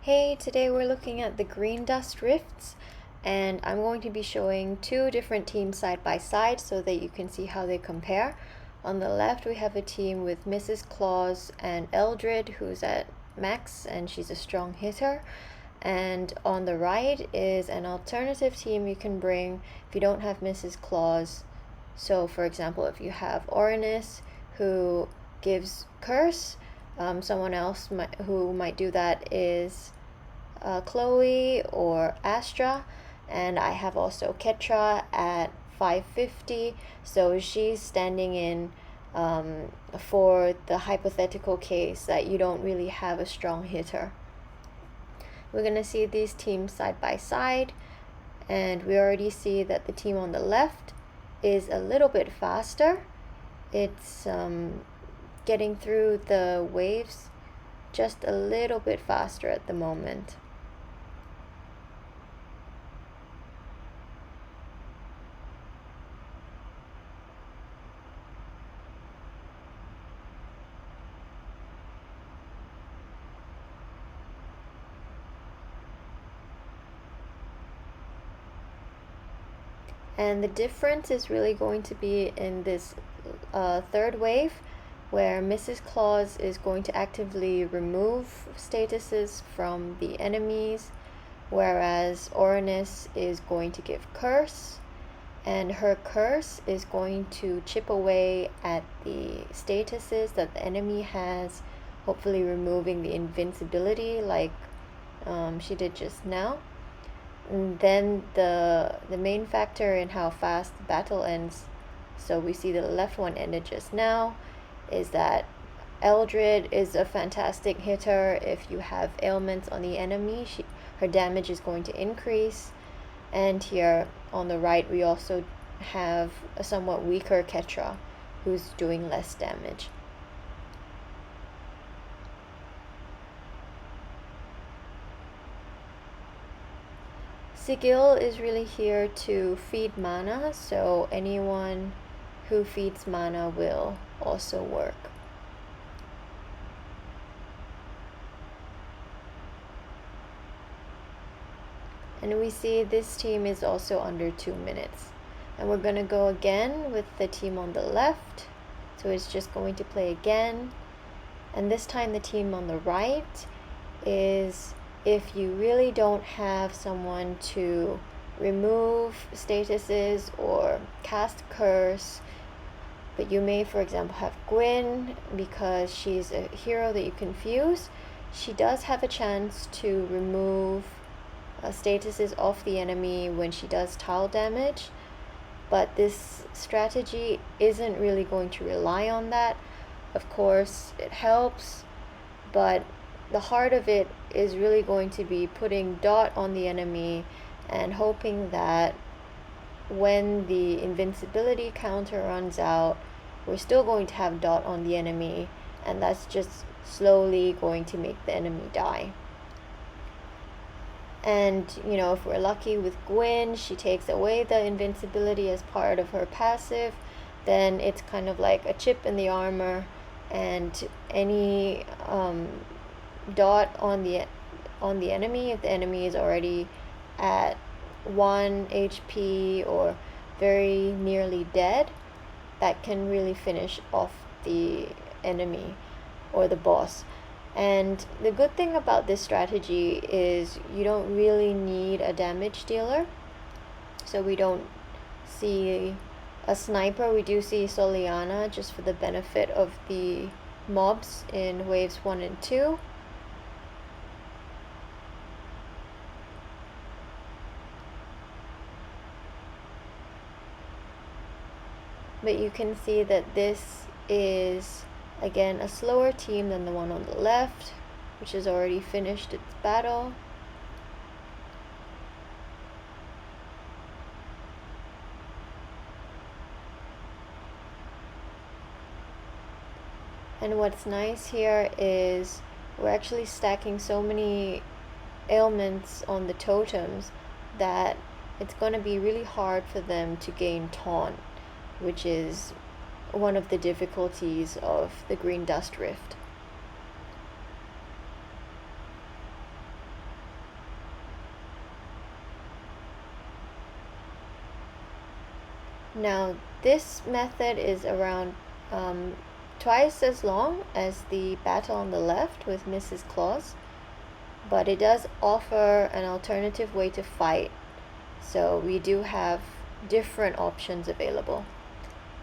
Hey, today we're looking at the Green Dust Rifts, and I'm going to be showing two different teams side by side so that you can see how they compare. On the left, we have a team with Mrs. Claus and Eldred, who's at max and she's a strong hitter. And on the right is an alternative team you can bring if you don't have Mrs. Claus. So, for example, if you have Orinus, who gives curse, someone else who might do that is Chloe or Astra, and I have also Ketra at 550, so she's standing in for the hypothetical case that you don't really have a strong hitter. We're going to see these teams side by side, and we already see that the team on the left is a little bit faster. It's getting through the waves just a little bit faster at the moment. And the difference is really going to be in this third wave, where Mrs. Claus is going to actively remove statuses from the enemies, whereas Orinus is going to give curse, and her curse is going to chip away at the statuses that the enemy has, hopefully removing the invincibility like she did just now. And then the main factor in how fast the battle ends, so we see the left one ended just now, is that Eldred is a fantastic hitter. If you have ailments on the enemy, her damage is going to increase. And here on the right we also have a somewhat weaker Ketra who's doing less damage. Sigil is really here to feed mana, so anyone who feeds mana will also work. And we see this team is also under 2 minutes. And we're going to go again with the team on the left. So it's just going to play again. And this time the team on the right is, if you really don't have someone to remove statuses or cast curse, but you may, for example, have Gwyn because she's a hero that you can fuse, she does have a chance to remove statuses off the enemy when she does tile damage, but this strategy isn't really going to rely on that. Of course, it helps, but the heart of it is really going to be putting dot on the enemy and hoping that when the invincibility counter runs out, we're still going to have dot on the enemy, and that's just slowly going to make the enemy die. And, if we're lucky with Gwyn, she takes away the invincibility as part of her passive, then it's kind of like a chip in the armor, and any dot on the enemy, if the enemy is already at 1 HP or very nearly dead, that can really finish off the enemy or the boss. And the good thing about this strategy is you don't really need a damage dealer. So we don't see a sniper, we do see Soliana just for the benefit of the mobs in waves 1 and 2. But you can see that this is, again, a slower team than the one on the left, which has already finished its battle. And what's nice here is we're actually stacking so many ailments on the totems that it's going to be really hard for them to gain taunt, which is one of the difficulties of the Green Dust Rift. Now, this method is around twice as long as the battle on the left with Mrs. Claus, but it does offer an alternative way to fight, so we do have different options available.